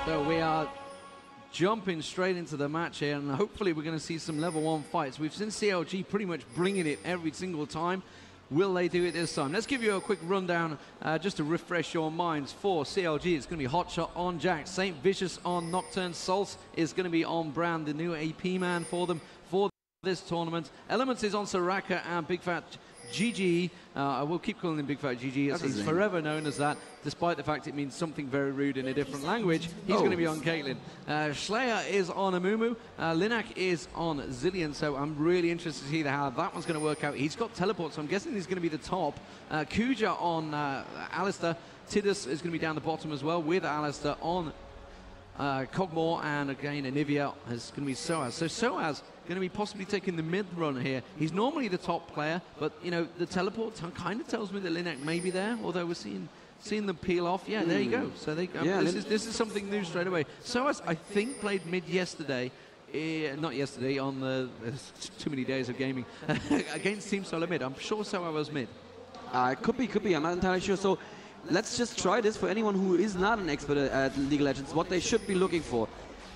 So we are jumping straight into the match here, and hopefully we're going to see some level 1 fights. We've seen CLG pretty much bringing it every single time. Will they do it this time? Let's give you a quick rundown just to refresh your minds. For CLG, it's going to be Hotshot on Jack, Saint Vicious on Nocturne, Salz is going to be on Brand, the new AP man for them for this tournament. Elements is on Soraka and Big Fat GG. I will keep calling him Big Fat GG, as he's forever known as that, despite the fact it means something very rude in a different language. He's going to be on Caitlyn. Slayer is on Amumu. Linak is on Zillion, so I'm really interested to see how that one's going to work out. He's got teleport, so I'm guessing he's going to be the top. Kuja on Alistair. Tidus is going to be down the bottom as well, with Alistair on Cogmore, and again Anivia is going to be Soaz. So Soaz going to be possibly taking the mid run here. He's normally the top player, but you know the teleport kind of tells me that Linak may be there, although we're seeing them peel off. Yeah, there you go. So they, this is something new straight away. Soaz, I think, played mid yesterday. Not yesterday, on the too many days of gaming against Team Solo mid. I'm sure Soaz was mid. Could be. I'm not entirely sure. So let's just try this for anyone who is not an expert at League of Legends. What they should be looking for: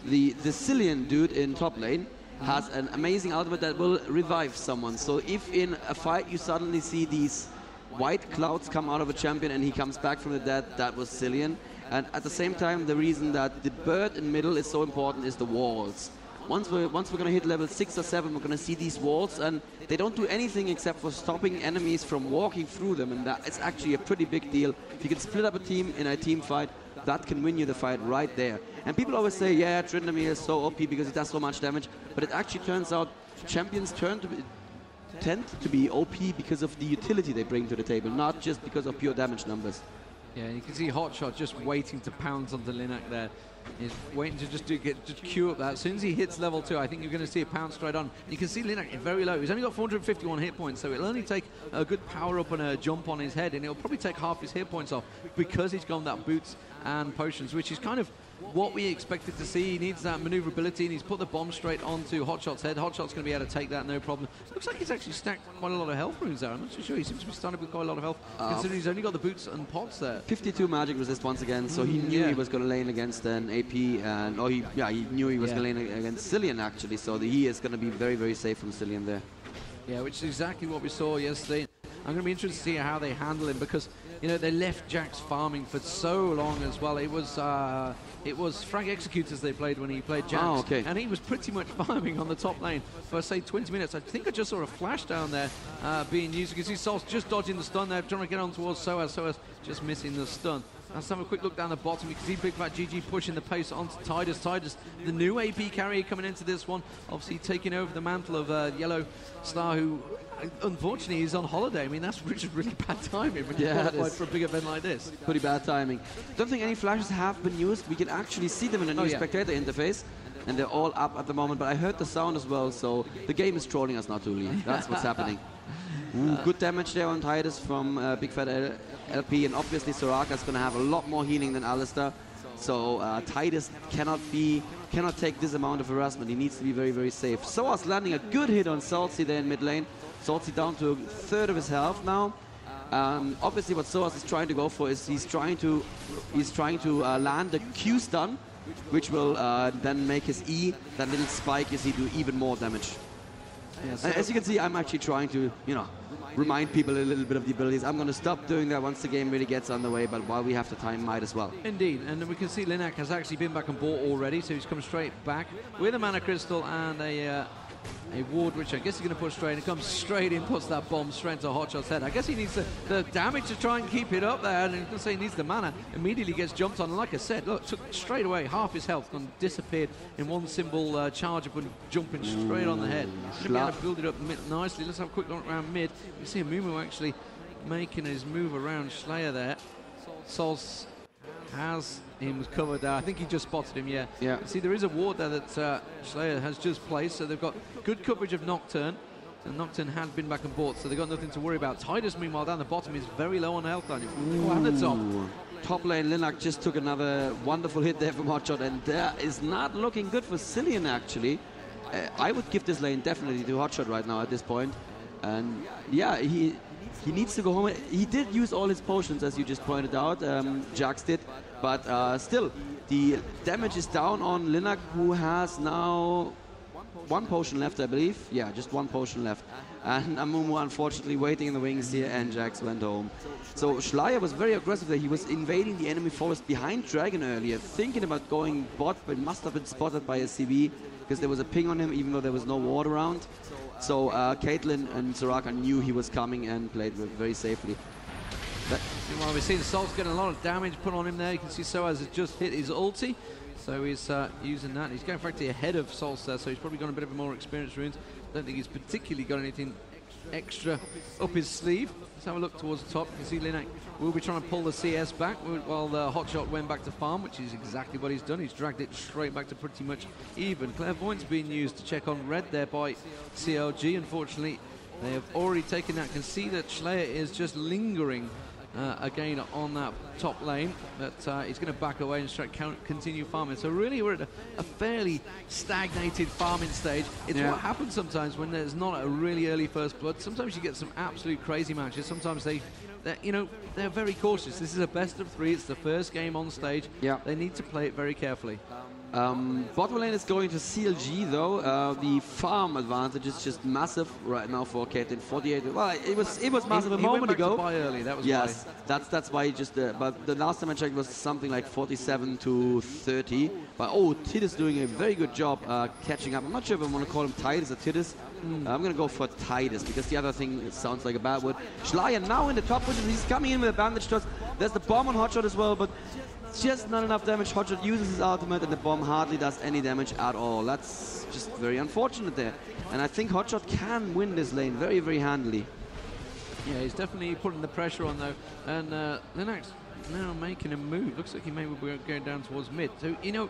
the Cillian dude in top lane has an amazing ultimate that will revive someone. So if in a fight you suddenly see these white clouds come out of a champion and he comes back from the dead, that was Cillian. And at the same time, the reason that the bird in middle is so important is the walls. Once we're going to hit level 6 or 7, we're going to see these walls, and they don't do anything except for stopping enemies from walking through them, and that is actually a pretty big deal. If you can split up a team in a team fight, that can win you the fight right there. And people always say, yeah, Tryndamere is so OP because he does so much damage, but it actually turns out champions tend to be OP because of the utility they bring to the table, not just because of pure damage numbers. Yeah, you can see Hotshot just waiting to pounce onto Linak there. He's waiting to just queue up that. As soon as he hits level 2, I think you're going to see a pounce straight on. You can see Linak very low. He's only got 451 hit points, so it'll only take a good power up and a jump on his head, and it'll probably take half his hit points off because he's gone that boots and potions, which is kind of what we expected to see. He needs that maneuverability, and he's put the bomb straight onto Hotshot's head. Hotshot's going to be able to take that, no problem. Looks like he's actually stacked quite a lot of health runes there. I'm not too sure. He seems to be starting with quite a lot of health, considering he's only got the boots and pots there. 52 magic resist once again, so he knew he was going to lane against an AP, and he knew he was going to lane against Cillian actually, so he is going to be very, very safe from Cillian there. Yeah, which is exactly what we saw yesterday. I'm going to be interested to see how they handle him, because you know they left Jax farming for so long as well. It was Frag Executors they played when he played Jax, and he was pretty much farming on the top lane for say 20 minutes. I think I just saw a flash down there being used. You can see Salz just dodging the stun there, trying to get on towards Soaz. Soaz just missing the stun. Let's have a quick look down the bottom. You can see Big Fat GG pushing the pace onto Tidus. Tidus, the new AP carrier coming into this one, obviously taking over the mantle of Yellow Star, who unfortunately is on holiday. I mean, that's really bad timing when you qualify for a big event like this. Pretty bad timing. Don't think any flashes have been used. We can actually see them in the new spectator interface, and they're all up at the moment, but I heard the sound as well, so the game is trolling us now, Tuli. That's what's happening. Good damage there on Tidus from Big Fat LP, and obviously Soraka's going to have a lot more healing than Alistair, so Tidus cannot take this amount of harassment. He needs to be very, very safe. Soaz landing a good hit on Salzy there in mid lane. Salzy down to a third of his health now. Obviously what Soaz is trying to go for is he's trying to land the Q stun, which will then make his E, that little spike you see, do even more damage. Yeah, so as you can see, I'm actually trying to, remind people a little bit of the abilities. I'm going to stop doing that once the game really gets underway, but while we have the time, might as well. Indeed, and we can see Linak has actually been back and bought already, so he's come straight back with a mana crystal and a ward, which I guess he's going to put straight in. It comes straight in, puts that bomb straight into Hotshot's head. I guess he needs the damage to try and keep it up there, and you can say he needs the mana. Immediately gets jumped on, and like I said, look, took straight away half his health and disappeared in one simple charge up and jumping straight on the head. Going to be able to build it up nicely. Let's have a quick look around mid. You see Amumu actually making his move around Slayer there. Salz has him covered there. I think he just spotted him, yeah. See, there is a ward there that Slayer has just placed, so they've got good coverage of Nocturne. And Nocturne has been back and bought, so they've got nothing to worry about. Tidus, meanwhile, down the bottom is very low on health on him. And the top. Top lane, Linak just took another wonderful hit there from Hotshot, and that is not looking good for Cillian, actually. I would give this lane definitely to Hotshot right now at this point. And yeah, he he needs to go home. He did use all his potions, as you just pointed out, Jax did, but still, the damage is down on Linak, who has now 1 potion left, I believe. Yeah, just 1 potion left. And Amumu unfortunately waiting in the wings here, and Jax went home. So Schleier was very aggressive there. He was invading the enemy forest behind Dragon earlier, thinking about going bot, but must have been spotted by a CV because there was a ping on him, even though there was no ward around. So Caitlyn and Soraka knew he was coming and played very safely. Meanwhile, we've seen Salt's getting a lot of damage put on him there. You can see Soaz has just hit his ulti. So he's using that. He's going practically ahead of Solst there, so he's probably got a bit of a more experienced runes. Don't think he's particularly got anything extra up his sleeve. Let's have a look towards the top. You can see Linak will be trying to pull the CS back while the Hotshot went back to farm, which is exactly what he's done. He's dragged it straight back to pretty much even. Clairvoyant's being used to check on red there by CLG. Unfortunately, they have already taken that. You can see that Schleier is just lingering again on that top lane, but he's going to back away and continue farming. So really we're at a fairly stagnated farming stage. It's what happens sometimes when there's not a really early first blood. Sometimes you get some absolute crazy matches. Sometimes they're very cautious. This is a best of 3. It's the first game on stage. Yeah. They need to play it very carefully. Bottom lane is going to CLG though. The farm advantage is just massive right now for Caitlyn. 48. Well, it was massive a moment ago. He went back to buy early. That was yes, why. That's why he just. But the last time I checked was something like 47 to 30. But oh, Tidus doing a very good job catching up. I'm not sure if I want to call him Tidus or Tidus. I'm going to go for Tidus because the other thing sounds like a bad word. Schleier now in the top position. He's coming in with a bandage toss. There's the bomb on Hotshot as well, but just not enough damage. Hotshot uses his ultimate and the bomb hardly does any damage at all. That's just very unfortunate there. And I think Hotshot can win this lane very, very handily. Yeah, he's definitely putting the pressure on though. And Linux now making a move. Looks like he may be going down towards mid. So, you know,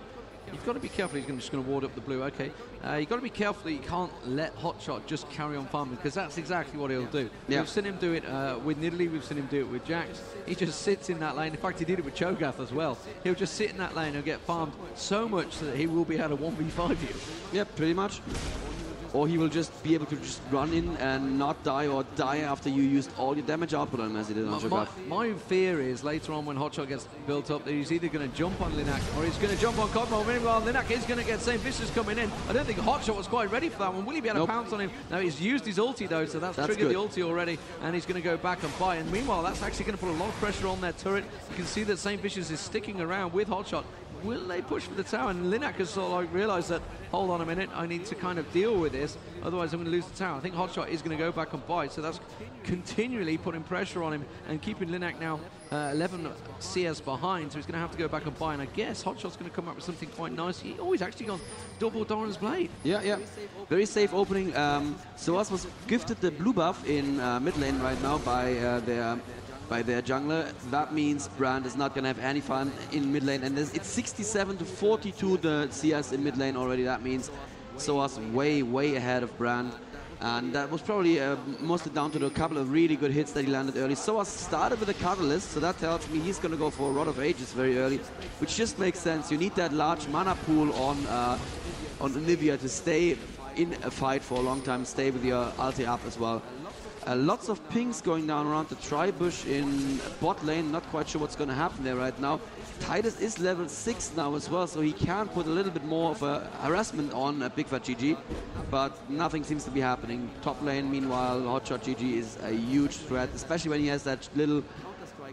you've got to be careful. He's just going to ward up the blue. Okay. You've got to be careful that you can't let Hotshot just carry on farming, because that's exactly what he'll do. Yeah. We've seen him do it with Nidalee. We've seen him do it with Jax. He just sits in that lane. In fact, he did it with Cho'Gath as well. He'll just sit in that lane and get farmed so much that he will be able to 1v5 you. Yeah, pretty much. Or he will just be able to just run in and not die, or die after you used all your damage output on him, as he did on Cho'Gath. My fear is later on when Hotshot gets built up that he's either going to jump on Linak or he's going to jump on Cosmo. Meanwhile, Linak is going to get same vicious coming in. I don't think Hotshot was quite ready for that one. Will he be able to pounce on him? Now he's used his ulti though, so that's triggered the ulti already, and he's going to go back and buy. And meanwhile, that's actually going to put a lot of pressure on their turret. You can see that St. Vicious is sticking around with Hotshot. Will they push for the tower? And Linak has sort of like realized that, hold on a minute, I need to kind of deal with this, otherwise I'm going to lose the tower. I think Hotshot is going to go back and buy, so that's continually putting pressure on him and keeping Linak now 11 CS behind, so he's going to have to go back and buy. And I guess Hotshot's going to come up with something quite nice. He's actually gone double Doran's Blade. Yeah, yeah. Very safe opening. Soaz was gifted the blue buff in mid lane right now by their jungler. That means Brand is not going to have any fun in mid lane, and it's 67 to 42 the CS in mid lane already. That means Soaz way ahead of Brand, and that was probably mostly down to a couple of really good hits that he landed early. Soaz started with a Catalyst, so that tells me he's going to go for a Rod of Ages very early, which just makes sense. You need that large mana pool on Olivia to stay in a fight for a long time, stay with your ulti up as well. Lots of pings going down around the tri-bush in bot lane. Not quite sure what's going to happen there right now. Tidus is level 6 now as well, so he can put a little bit more of a harassment on Big Fat GG, but nothing seems to be happening. Top lane, meanwhile, Hotshot GG is a huge threat, especially when he has that little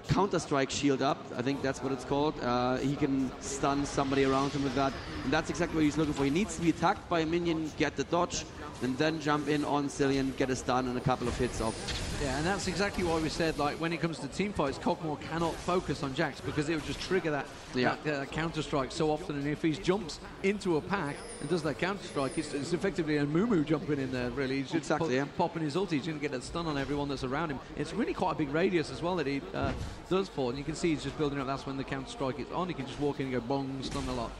Counter-Strike shield up. I think that's what it's called. He can stun somebody around him with that, and that's exactly what he's looking for. He needs to be attacked by a minion, get the dodge, and then jump in on Cillian, get a stun and a couple of hits off. Yeah, and that's exactly why we said, like, when it comes to team fights, Cockmore cannot focus on Jax, because it would just trigger that Counter-Strike so often, and if he jumps into a pack and does that Counter-Strike, it's effectively a Mumu jumping in there, really. He's just popping his ulti, he's going to get a stun on everyone that's around him. It's really quite a big radius as well that he does for, and you can see he's just building up. That's when the Counter-Strike is on. He can just walk in and go bong, stun a lot.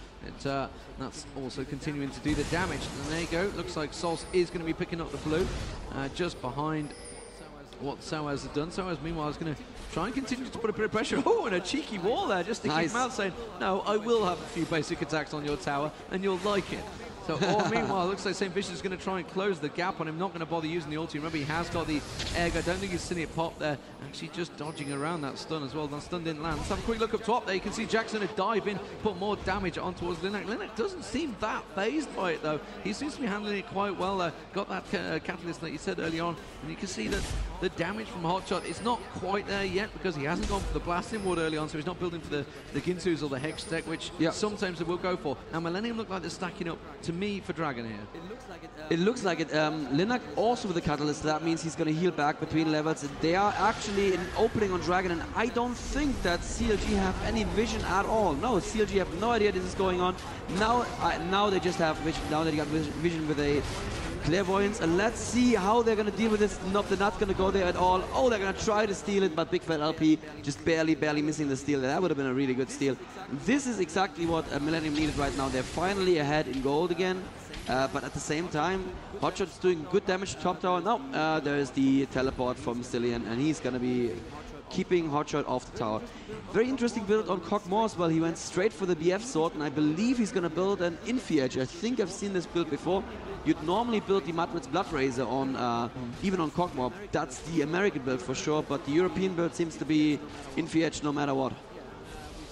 That's also continuing to do the damage. And there you go. Looks like Sols is going to be picking up the blue just behind what Soaz has done. Soaz, meanwhile, is going to try and continue to put a bit of pressure. Oh, and a cheeky wall there just to keep him out, saying, no, I will have a few basic attacks on your tower and you'll like it. So, meanwhile, it looks like St. Vicious is going to try and close the gap on him, not going to bother using the ulti. Remember, he has got the egg. I don't think he's seen it pop there. Actually, just dodging around that stun as well. That stun didn't land. Let's have a quick look up top there. You can see Jackson dive in, put more damage on towards LeNac. LeNac doesn't seem that phased by it, though. He seems to be handling it quite well. Got that catalyst that you said early on, and you can see that the damage from Hotshot is not quite there yet because he hasn't gone for the blasting ward early on, so he's not building for the Ginsus or the Hex tech, which sometimes they will go for. Now, Millenium look like they're stacking up, to me, for Dragon here. It looks like it. LeNac also with the catalyst, that means he's going to heal back between levels. They are actually in opening on Dragon, and I don't think that CLG have any vision at all. No, CLG have no idea this is going on. Now they just have vision. Now they got vision with a clairvoyance, and let's see how they're going to deal with this. Nope, they're not going to go there at all. Oh, they're going to try to steal it, but Big Fat LP just barely missing the steal. That would have been a really good steal. This is exactly what Millenium needed right now. They're finally ahead in gold again, but at the same time, Hotshot's doing good damage to top tower. No, there is the teleport from Cillian, and he's going to be keeping Hotshot off the tower. Very interesting build on Kog'Maw as well. He went straight for the BF sword, and I believe he's going to build an Infi Edge. I think I've seen this build before. You'd normally build the Madrid's Blood Razor on, even on Kog'Maw. That's the American build for sure, but the European build seems to be Infi Edge no matter what.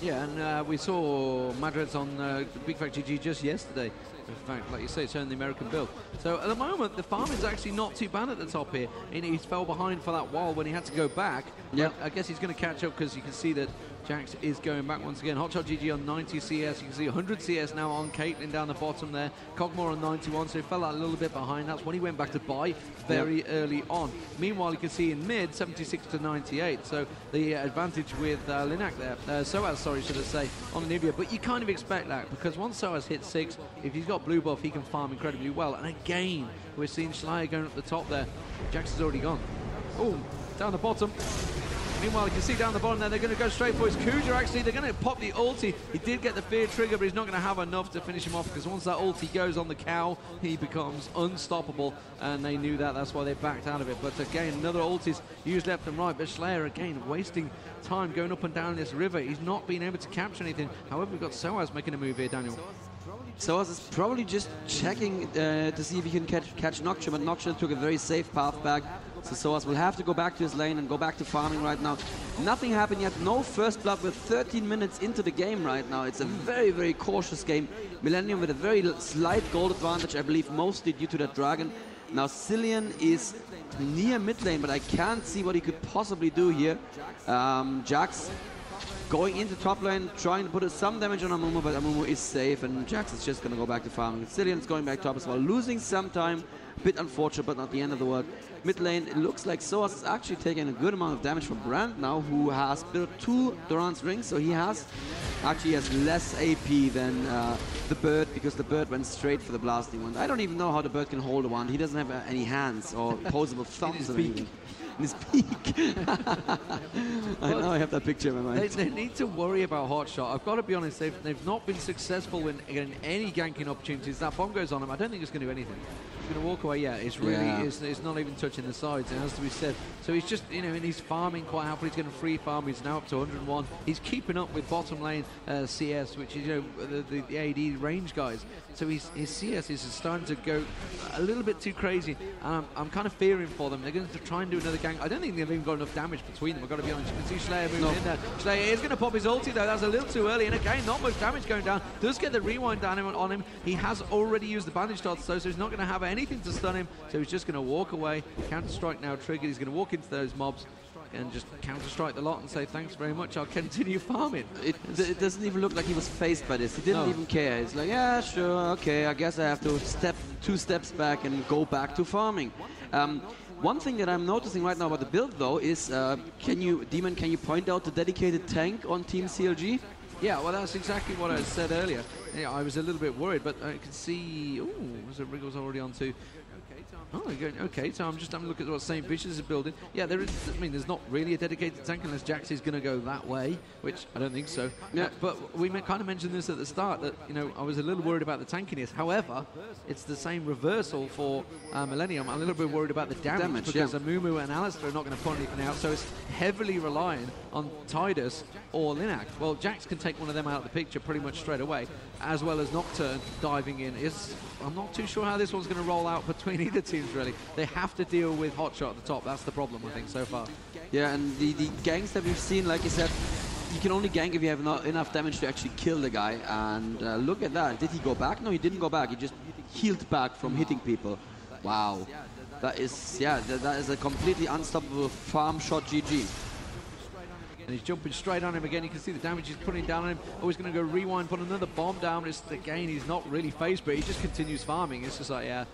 Yeah, and we saw Madrid's on Big Fat GG just yesterday. In fact, like you say, it's only the American build. So at the moment, the farm is actually not too bad at the top here. And he fell behind for that while when he had to go back. Yeah, I guess he's going to catch up because you can see that Jax is going back once again. Hotshot GG on 90 CS. You can see 100 CS now on Caitlyn down the bottom there. Kog'Maw on 91, so he fell out a little bit behind. That's when he went back to buy very early on. Meanwhile, you can see in mid, 76 to 98. So the advantage with LeNac there. Soaz, sorry, should I say, on Anivia. But you kind of expect that because once Soaz hits 6, if he's got blue buff, he can farm incredibly well. And again, we're seeing Schleier going up the top there. Jax is already gone. Oh, down the bottom. Meanwhile, you can see down the bottom there, they're going to go straight for his Kuja. Actually, they're going to pop the ulti. He did get the fear trigger, but he's not going to have enough to finish him off because once that ulti goes on the cow, he becomes unstoppable. And they knew that. That's why they backed out of it. But again, another ulti's used left and right. But Schleier, again, wasting time going up and down this river. He's not being able to capture anything. However, we've got Soaz making a move here, Daniel. Soaz is probably just checking to see if he can catch Nocturne, but Nocturne took a very safe path back. So Soaz will have to go back to his lane and go back to farming right now. Nothing happened yet. No first blood. We're 13 minutes into the game right now. It's a very, very cautious game. Millenium with a very slight gold advantage, I believe, mostly due to that dragon. Now Cillian is near mid lane, but I can't see what he could possibly do here. Jax going into top lane, trying to put some damage on Amumu, but Amumu is safe, and Jax is just going to go back to farming. Cillian's going back top as well, losing some time. A bit unfortunate, but not the end of the world. Mid lane, it looks like Soaz is actually taking a good amount of damage from Brand now, who has built 2 Doran's rings, so he has less AP than the Bird, because the Bird went straight for the blasting one. I don't even know how the Bird can hold a wand. He doesn't have any hands or posable thumbs. In his beak. I know I have that picture in my mind. They need to worry about Hotshot. I've got to be honest, they've not been successful in getting any ganking opportunities. That bomb goes on him. I don't think it's going to do anything. He's going to walk away. Yeah, it's really it's not even touching the sides. It has to be said. So he's just, you know, and he's farming quite happily. He's getting free farm. He's now up to 101. He's keeping up with bottom lane CS, which is, you know, the AD range guys. So his CS is starting to go a little bit too crazy. I'm kind of fearing for them. They're going to try and do another gang. I don't think they've even got enough damage between them. I've got to be honest. You can see Schleier moving in there. Schleier is going to pop his ulti though. That's a little too early. And again, not much damage going down. Does get the rewind down on him. He has already used the bandage dots though, so he's not going to have anything to stun him. So he's just going to walk away. Counter-strike now triggered. He's going to walk into those mobs and just counter-strike the lot and say, thanks very much, I'll continue farming. It doesn't even look like he was phased by this. He didn't even care. He's like, yeah, sure, okay, I guess I have to step 2 steps back and go back to farming. One thing that I'm noticing right now about the build, though, is Demon, can you point out the dedicated tank on Team CLG? Yeah, well, that's exactly what I said earlier. Yeah, I was a little bit worried, but I can see... Ooh, was it Wriggles already on too? Oh, okay, so I'm just having a look at what St. Vicious is building. Yeah, there is, I mean, there's not really a dedicated tank unless Jax is going to go that way, which I don't think so. Yeah. But we kind of mentioned this at the start, that, you know, I was a little worried about the tankiness. However, it's the same reversal for Millenium. I'm a little bit worried about the damage because Amumu and Alistair are not going to point anything out, so it's heavily reliant on Tidus or Linac. Well, Jax can take one of them out of the picture pretty much straight away, as well as Nocturne diving in. I'm not too sure how this one's going to roll out between either teams, really. They have to deal with Hotshot at the top. That's the problem, I think, so far. Yeah, and the ganks that we've seen, like you said, you can only gank if you have enough damage to actually kill the guy. And look at that. Did he go back? No, he didn't go back. He just healed back from hitting people. Wow. That is, yeah, that is a completely unstoppable farm shot GG. And he's jumping straight on him again. You can see the damage he's putting down on him. Oh, he's going to go rewind, put another bomb down. Again, he's not really phased, but he just continues farming. It's just like, yeah,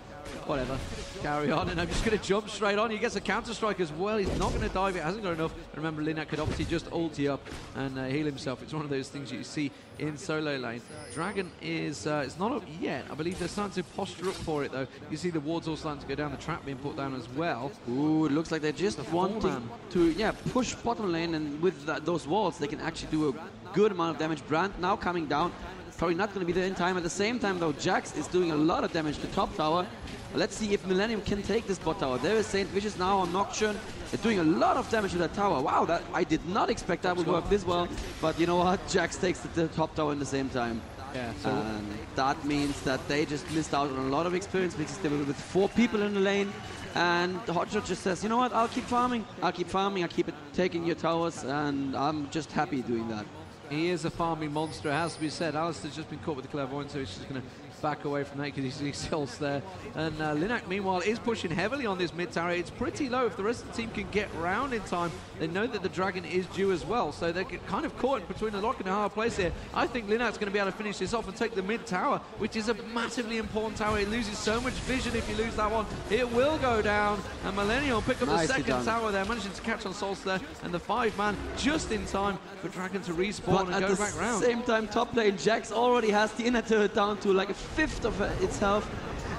whatever, carry on. And I'm just going to jump straight on. He gets a counter strike as well. He's not going to dive. It hasn't got enough. Remember, Linac could obviously just ulti up and heal himself. It's one of those things you see in solo lane. Dragon is, it's not up yet. I believe they're starting to posture up for it, though. You see the wards all starting to go down, the trap being put down as well. Ooh, it looks like they're just wanting to, yeah, push bottom lane, and with those walls, they can actually do a good amount of damage. Brand now coming down. Probably not going to be there in time. At the same time, though, Jax is doing a lot of damage to top tower. Let's see if Millenium can take this bot tower. There is St. Vicious now on Nocturne. They're doing a lot of damage to that tower. Wow, that I did not expect that would work this well. But you know what? Jax takes the top tower in the same time. Yeah, so and that means that they just missed out on a lot of experience because they were with 4 people in the lane. And Hotshot just says, you know what? I'll keep farming. I'll keep farming. I'll keep taking your towers. And I'm just happy doing that. He is a farming monster, it has to be said. Alistair's just been caught with the clairvoyance, so he's just going to back away from that because he's sells there. And Linac, meanwhile, is pushing heavily on this mid tower. It's pretty low. If the rest of the team can get round in time, they know that the Dragon is due as well. So they're kind of caught between a lock and a hard place here. I think Linac's going to be able to finish this off and take the mid tower, which is a massively important tower. It loses so much vision if you lose that one. It will go down, and Millenium will pick up the second tower there, managing to catch on Sol's there, and the 5-man just in time for Dragon to respawn and go back round. At the same time, top lane, Jax already has the inner turret down to like a 1/5 of its health.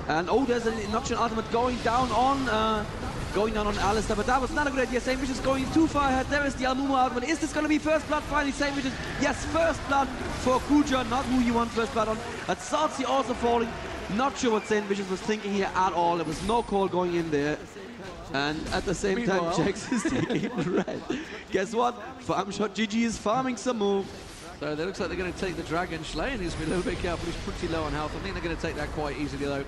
And oh, there's an Nocturne ultimate going down on Alistair, but that was not a good idea. St. Vicious going too far ahead. There is the Almumu ultimate. Is this going to be first blood finally? St. Vicious, yes, first blood for Kuja, not who you want first blood on. But Salty also falling. Not sure what St. Vicious was thinking here at all. There was no call going in there. And at the same time, Jax is taking red. Guess what? Farmshot GG is farming some more. So it looks like they're going to take the Dragon. Schleyen needs to be a little bit careful. He's pretty low on health. I think they're going to take that quite easily, though.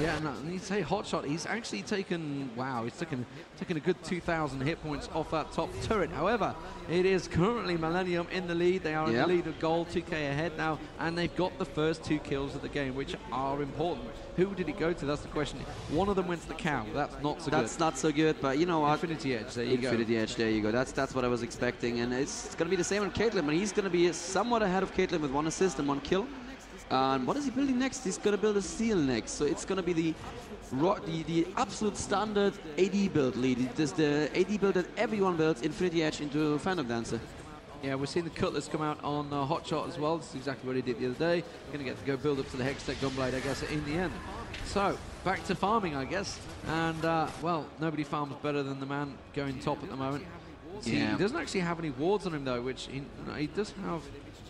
Yeah, and you say Hotshot, he's actually taken, wow, he's taken a good 2,000 hit points off that top turret. However, it is currently Millenium in the lead. They are in the lead of gold, 2k ahead now, and they've got the first 2 kills of the game, which are important. Who did it go to? That's the question. One of them went to the cow. That's not so good. That's not so good, but you know what? Infinity Edge, there you go. Infinity Edge, there you go. That's what I was expecting, and it's going to be the same on Caitlyn, but he's going to be somewhat ahead of Caitlyn with 1 assist and 1 kill. And what is he building next? He's going to build a seal next. So it's going to be the absolute standard AD build lead. It's the AD build that everyone builds, Infinity Edge into Phantom Dancer. Yeah, we're seeing the Cutlass come out on Hotshot as well. This is exactly what he did the other day. Going to get to go build up to the Hextech Gunblade, I guess, in the end. So, back to farming, I guess. And, well, nobody farms better than the man going top at the moment. See, he doesn't actually have any wards on him, though, which he does have.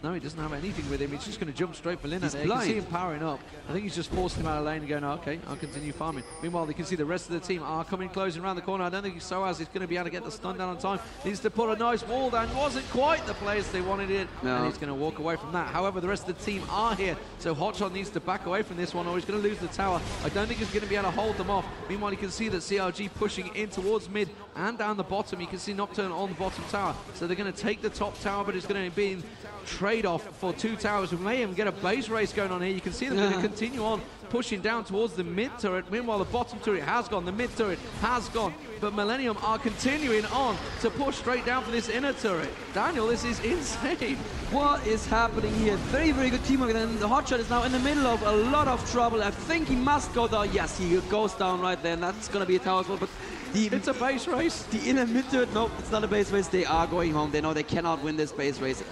No, he doesn't have anything with him. He's just going to jump straight for Lina there. You can see him powering up. I think he's just forcing him out of lane and going, oh, okay, I'll continue farming. Meanwhile, you can see the rest of the team are coming closing around the corner. I don't think Soaz is going to be able to get the stun down on time. Needs to put a nice wall down. Wasn't quite the place they wanted it. No. And he's going to walk away from that. However, the rest of the team are here. So Hotshot needs to back away from this one or he's going to lose the tower. I don't think he's going to be able to hold them off. Meanwhile, you can see that CRG pushing in towards mid and down the bottom. You can see Nocturne on the bottom tower. So they're going to take the top tower, but it's going to be in trade-off for 2 towers. We may even get a base race going on here. You can see them going to continue on pushing down towards the mid turret. Meanwhile, the bottom turret has gone, the mid turret has gone, but Millenium are continuing on to push straight down for this inner turret. Daniel, this is insane. What is happening here? Very, very good teamwork, and the Hotshot is now in the middle of a lot of trouble. I think he must go down. Yes, he goes down right there, and that's going to be a tower as well, but it's a base race. The inner mid turret, no, it's not a base race. They are going home. They know they cannot win this base race.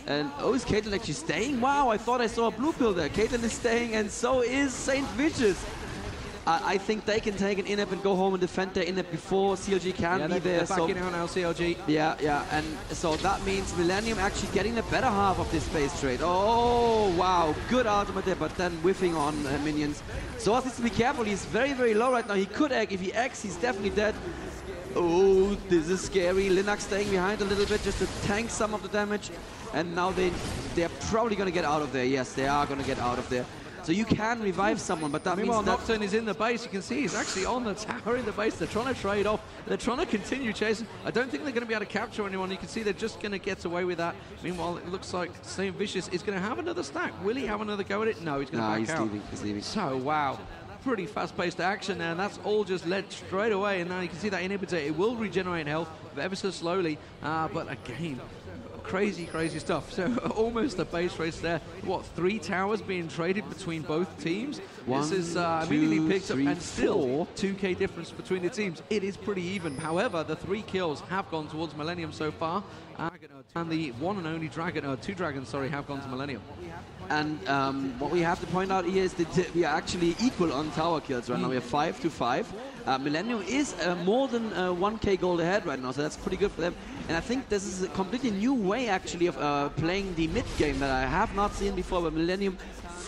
And oh, is Caitlyn actually staying? Wow, I thought I saw a blue pill there. Caitlyn is staying, and so is St. Vicious. I think they can take an inhib and go home and defend their inhib before CLG can be there. They're backing out now, CLG. Yeah, and so that means Millenium actually getting the better half of this space trade. Oh, wow, good ultimate there, but then whiffing on minions. Soaz needs to be careful, he's very, very low right now. He could egg, if he eggs, he's definitely dead. Oh, this is scary. Linux staying behind a little bit just to tank some of the damage. And now they're probably going to get out of there. Yes, they are going to get out of there. So you can revive someone, but that means that... Nocturne is in the base. You can see he's actually on the tower in the base. They're trying to trade off. They're trying to continue chasing. I don't think they're going to be able to capture anyone. You can see they're just going to get away with that. Meanwhile, it looks like Saint Vicious is going to have another stack. Will he have another go at it? No, he's going to back out. He's leaving. So, wow. Pretty fast-paced action there, and that's all just led straight away. And now you can see that inhibitor. It will regenerate health ever so slowly. But again... crazy stuff. So almost a base race there. What, 3 towers being traded between both teams? This is immediately picked up, and still 2k difference between the teams. It is pretty even. However, the 3 kills have gone towards Millenium so far, and the one and only dragon, 2 dragons, sorry, have gone to Millenium. And what we have to point out here is that we are actually equal on tower kills right now. We are 5 to 5. Millenium is more than 1k gold ahead right now, so that's pretty good for them. And I think this is a completely new way actually of playing the mid game that I have not seen before, but Millenium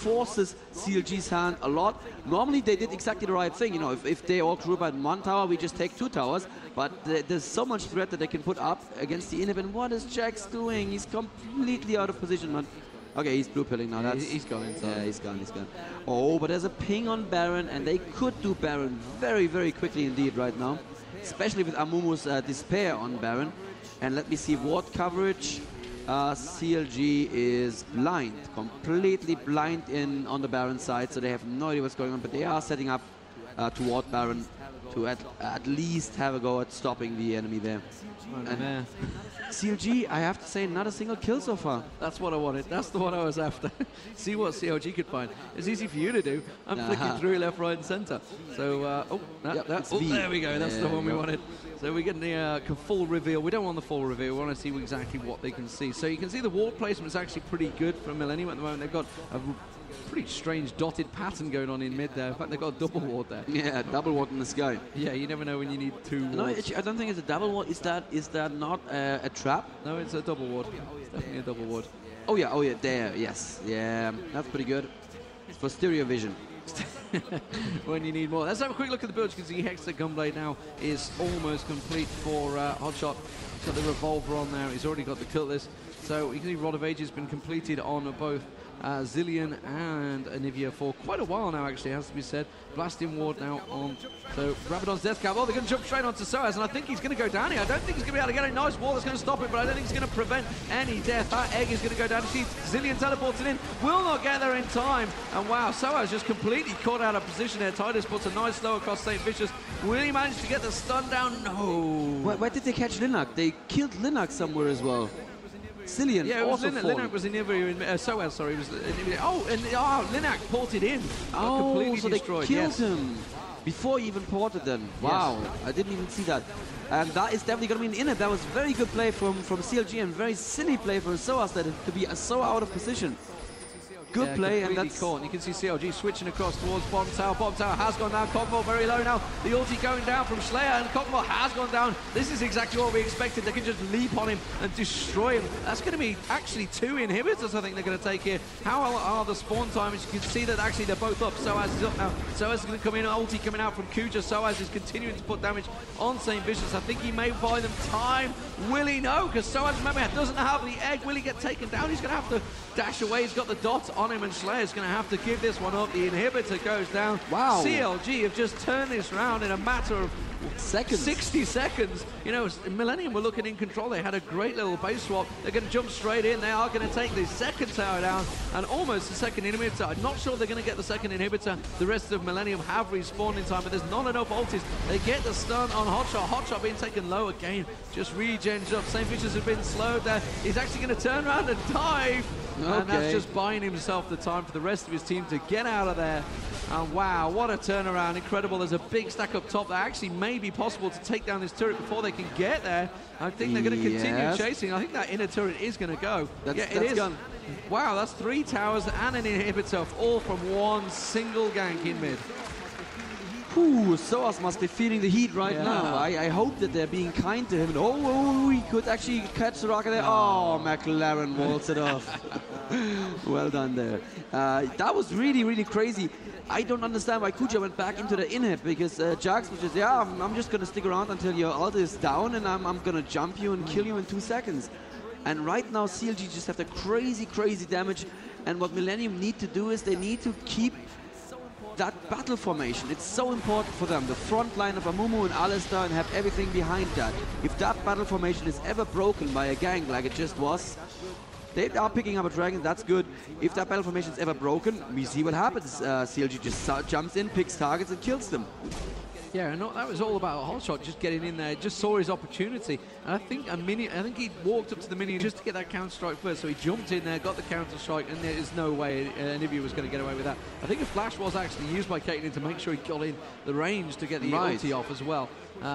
forces CLG's hand a lot. Normally they did exactly the right thing, you know, if they all group at 1 tower, we just take 2 towers, but there's so much threat that they can put up against the inhib. And what is Jax doing? He's completely out of position, man. Okay, he's blue pilling now. He's gone inside. Yeah, he's gone. Oh, but there's a ping on Baron, and they could do Baron very, very quickly indeed right now, especially with Amumu's despair on Baron. And let me see ward coverage. CLG is blind, completely blind on the Baron side, so they have no idea what's going on, but they are setting up toward Baron to at least have a go at stopping the enemy there. And CLG, I have to say, not a single kill so far. That's what I wanted. That's the one I was after. See what CLG could find. It's easy for you to do. I'm flicking through left, right, and center. So, there we go. That's the one we wanted. So we're getting the full reveal. We don't want the full reveal. We want to see exactly what they can see. So you can see the ward placement is actually pretty good for Millenium at the moment. They've got a pretty strange dotted pattern going on in mid there. In fact, they've got a double ward there. Yeah, double ward in the sky. Yeah, you never know when you need 2 wards. No, I don't think it's a double ward. Is that not a trap? No, it's a double ward. It's definitely a double ward. Oh yeah, there, yes. Yeah, that's pretty good. It's for stereo vision. When you need more. Let's have a quick look at the build. You can see Hexter Gunblade now is almost complete for Hotshot. He's got the revolver on there. He's already got the cutlass. So you can see Rod of Ages has been completed on both Zillion and Anivia for quite a while now, actually, has to be said. Blasting ward now on. So Rabadon's death cap. Oh, they're going to jump straight onto Soaz, and I think he's going to go down here. I don't think he's going to be able to get a nice wall that's going to stop it, but I don't think he's going to prevent any death. That egg is going to go down. You see Zillion teleporting in, will not get there in time. And wow, Soaz just completely caught out of position there. Tidus puts a nice slow across St. Vicious. Will he manage to get the stun down? No. Where did they catch Linux? They killed Linux somewhere as well. Zillion, yeah, also Linux was in Soaz, sorry, was in, Linux ported in. Oh, so they destroyed. killed him before he even ported them. Wow, yes. I didn't even see that. And that is definitely going to be an inhib. That was very good play from CLG and very silly play from Soaz to be so out of position. Good play, and that's caught. You can see CLG switching across towards bottom tower. Bottom tower has gone down. Cockmore very low now. The ulti going down from Slayer, and Cockmore has gone down. This is exactly what we expected. They can just leap on him and destroy him. That's going to be actually 2 inhibitors, I think they're going to take here. How are the spawn times? You can see that actually they're both up. Soaz is up now. Soaz is going to come in. Ulti coming out from Kuja. Soaz is continuing to put damage on St. Vicious. I think he may buy them time. Will he? No, because Soaz, remember, doesn't have the egg. Will he get taken down? He's going to have to dash away. He's got the dot on him, and Slayer's going to have to give this one up. The inhibitor goes down. Wow. CLG have just turned this round in a matter of seconds. 60 seconds. You know, Millenium were looking in control. They had a great little base swap. They're going to jump straight in. They are going to take the second tower down and almost the second inhibitor. I'm not sure they're going to get the second inhibitor. The rest of Millenium have respawned in time, but there's not enough ultis. They get the stun on Hotshot. Hotshot being taken low again. Just regens up. St. Vicious has been slowed there. He's actually going to turn around and dive. Okay. And that's just buying himself the time for the rest of his team to get out of there. And wow, what a turnaround. Incredible. There's a big stack up top that actually may be possible to take down this turret before they can get there. I think they're going to continue chasing. I think that inner turret is going to go. It is. Gone. Wow, that's 3 towers and an inhibitor, all from one single gank in mid. Whew, Soas must be feeling the heat right now. I hope that they're being kind to him. Oh, he could actually catch the rocket there. Oh, McLaren walls it off. Well done there. That was really, really crazy. I don't understand why Kuja went back into the inhib, because Jax was just, I'm just going to stick around until your ult is down, and I'm going to jump you and kill you in 2 seconds. And right now, CLG just have the crazy, crazy damage. And what Millenium need to do is they need to keep that battle formation. It's so important for them. The front line of Amumu and Alistar, and have everything behind that. If that battle formation is ever broken by a gank like it just was, they are picking up a dragon, that's good. If that battle formation is ever broken, we see what happens. CLG just jumps in, picks targets and kills them. Yeah, and that was all about Hotshot just getting in there, just saw his opportunity. And I think he walked up to the minion just to get that counter strike first, so he jumped in there, got the counter strike, and there's no way Anivia was going to get away with that. I think a flash was actually used by Caitlyn to make sure he got in the range to get the ulti off as well,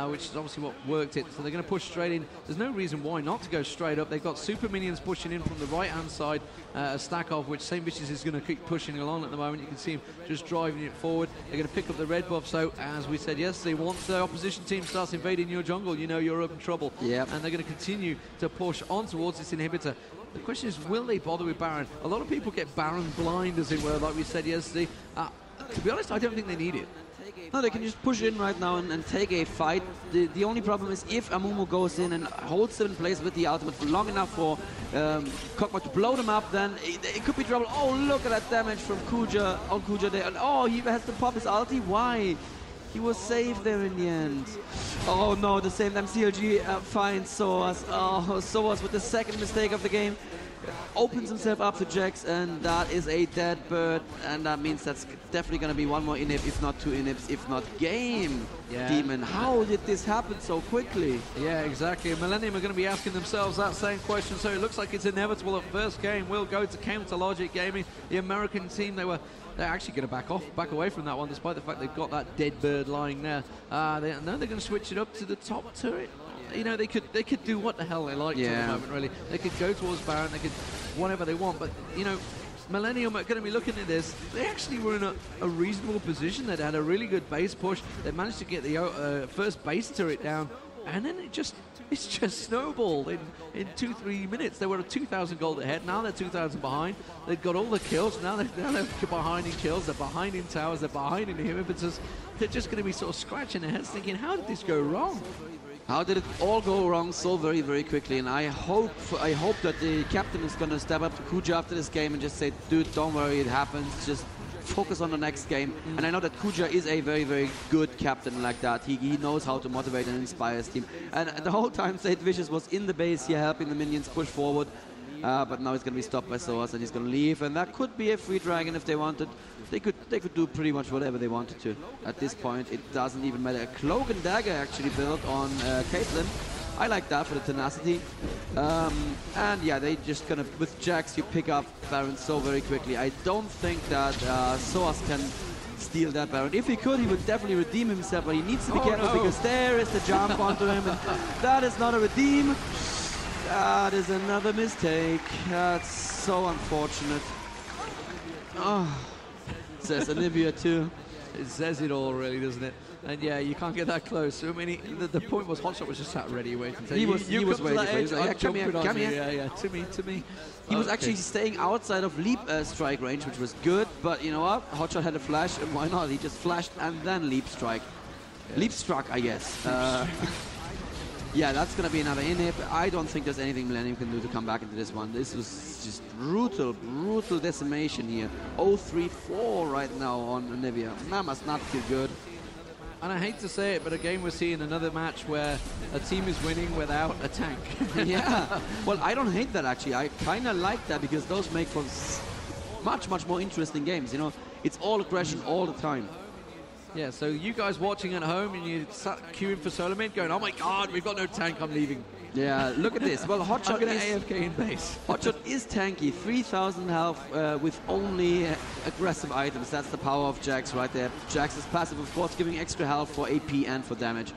which is obviously what worked it. So they're going to push straight in. There's no reason why not to go straight up. They've got super minions pushing in from the right-hand side, a stack of which St. Vicious is going to keep pushing along at the moment. You can see him just driving it forward. They're going to pick up the red buff, so as we said yesterday, once the opposition team starts invading your jungle, you know you're up in trouble. Yep. And they're going to continue to push on towards this inhibitor. The question is, will they bother with Baron? A lot of people get Baron blind, as it were, like we said yesterday. To be honest, I don't think they need it. No, they can just push in right now and take a fight. The only problem is if Amumu goes in and holds them in place with the ultimate for long enough for Kog'Maw to blow them up, then it could be trouble. Oh, look at that damage from Kuja on Kuja there. And oh, he has to pop his ulti. Why? He was safe there in the end. Oh no, the same time CLG finds Soas. Oh, Soas with the second mistake of the game. Opens himself up to Jax, and that is a dead bird, and that means that's definitely going to be one more inhib, if not 2 inhibs, if not game. Demon, how did this happen so quickly? Yeah, exactly. And Millenium are going to be asking themselves that same question, so it looks like it's inevitable that first game will go to Counter Logic Gaming. The American team, they're actually going to back away from that one, despite the fact they've got that dead bird lying there. Now they're going to switch it up to the top turret. You know, they could do what the hell they like at the moment, really. They could go towards Baron, they could whatever they want, but, you know, Millenium are going to be looking at this. They actually were in a reasonable position. They'd had a really good base push. They managed to get the first base turret down, and then it's just snowballed in 2-3 minutes. They were 2,000 gold ahead. Now they're 2,000 behind. They've got all the kills. Now they're behind in kills. They're behind in towers. They're behind in inhibitors. They're just going to be sort of scratching their heads, thinking, "How did this go wrong? How did it all go wrong so very, very quickly?" And I hope that the captain is going to step up to Kuja after this game and just say, "Dude, don't worry, it happens. Just focus on the next game." And I know that Kuja is a very, very good captain like that. He knows how to motivate and inspire his team. And the whole time, St. Vicious was in the base here helping the minions push forward. But now he's going to be stopped by Soas, and he's going to leave. And that could be a free dragon if they wanted. They could do pretty much whatever they wanted to. At this point, it doesn't even matter. A cloak and dagger actually built on Caitlyn. I like that for the tenacity. And yeah, they just gonna, with Jax, you pick up Baron so very quickly. I don't think that Soas can steal that Baron. If he could, he would definitely redeem himself, but he needs to be careful because there is the jump onto him. And that is not a redeem. That is another mistake. That's so unfortunate. Oh, says Anivia too. It says it all, really, doesn't it? And yeah, you can't get that close. I mean, the point was Hotshot was just sat ready waiting. He was waiting for it. He was like, yeah, come here. Yeah, to me. He was actually staying outside of leap strike range, which was good. But you know what? Hotshot had a flash, and why not? He just flashed and then leap strike. Yeah. Leap struck, I guess. Yeah, that's going to be another inhib. I don't think there's anything Millenium can do to come back into this one. This was just brutal decimation here. 0-3-4 right now on Anivia. That must not feel good. And I hate to say it, but again, we're seeing another match where a team is winning without a tank. Yeah. Well, I don't hate that, actually. I kind of like that because those make for much more interesting games. You know, it's all aggression all the time. Yeah, so you guys watching at home and you sat queuing for solo mid going, "Oh my god, we've got no tank, I'm leaving." Yeah, look at this. Well, Hotshot is AFK in base. Hotshot is tanky, 3,000 health with only aggressive items. That's the power of Jax right there. Jax's passive, of course, giving extra health for AP and for damage.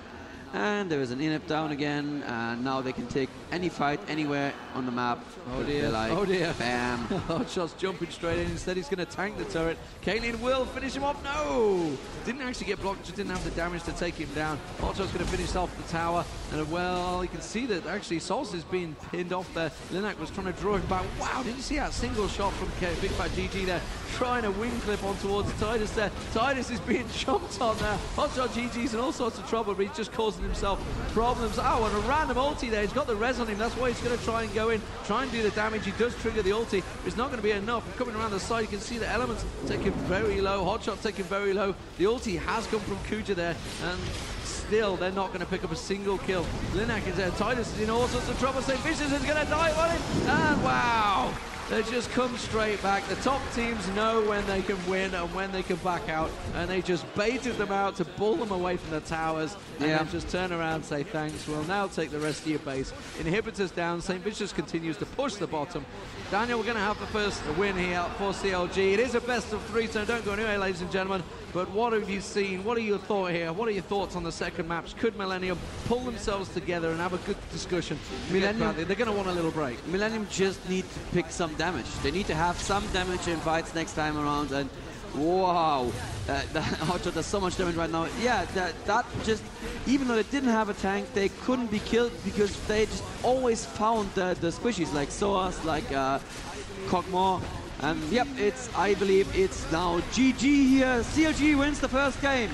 And there is an inhib down again, and now they can take any fight anywhere on the map. Oh dear, like, oh dear. Bam. Hotshot's jumping straight in. Instead, he's going to tank the turret. Kaylin will finish him off. No! Didn't actually get blocked, just didn't have the damage to take him down. Hotshot's going to finish off the tower. And well, you can see that actually Sols is being pinned off there. Linak was trying to draw him back. Wow, did you see that single shot from Big Fat GG there? Trying to wing clip on towards Titus there. Titus is being jumped on there. Hotshot GG's in all sorts of trouble, but he's just causing himself problems. Oh, and a random ulti there. He's got the res on him. That's why he's going to try and go in, try and do the damage. He does trigger the ulti. It's not going to be enough. Coming around the side, you can see the elements taking very low. Hotshot taking very low. The ulti has come from Kuja there, and still they're not going to pick up a single kill. Linak is there. Titus is in all sorts of trouble. St. Vicious is going to die on him. And wow! They just come straight back. The top teams know when they can win and when they can back out, and they just baited them out to pull them away from the towers, and then just turn around and say thanks. We'll now take the rest of your base. Inhibitors down. St. Vicious continues to push the bottom. Daniel, we're going to have the first win here for CLG. It is a best of 3, so don't go anywhere, ladies and gentlemen. But what have you seen? What are your thoughts here? What are your thoughts on the second maps? Could Millenium pull themselves together and have a good discussion? Millenium, they're going to want a little break. Millennium just need to pick some damage. They need to have some damage in fights next time around. And wow, Hotshot does so much damage right now. Yeah, that just, even though they didn't have a tank, they couldn't be killed because they just always found the squishies like Soas, like Kog'Maw. And yep, I believe it's now GG here. CLG wins the first game.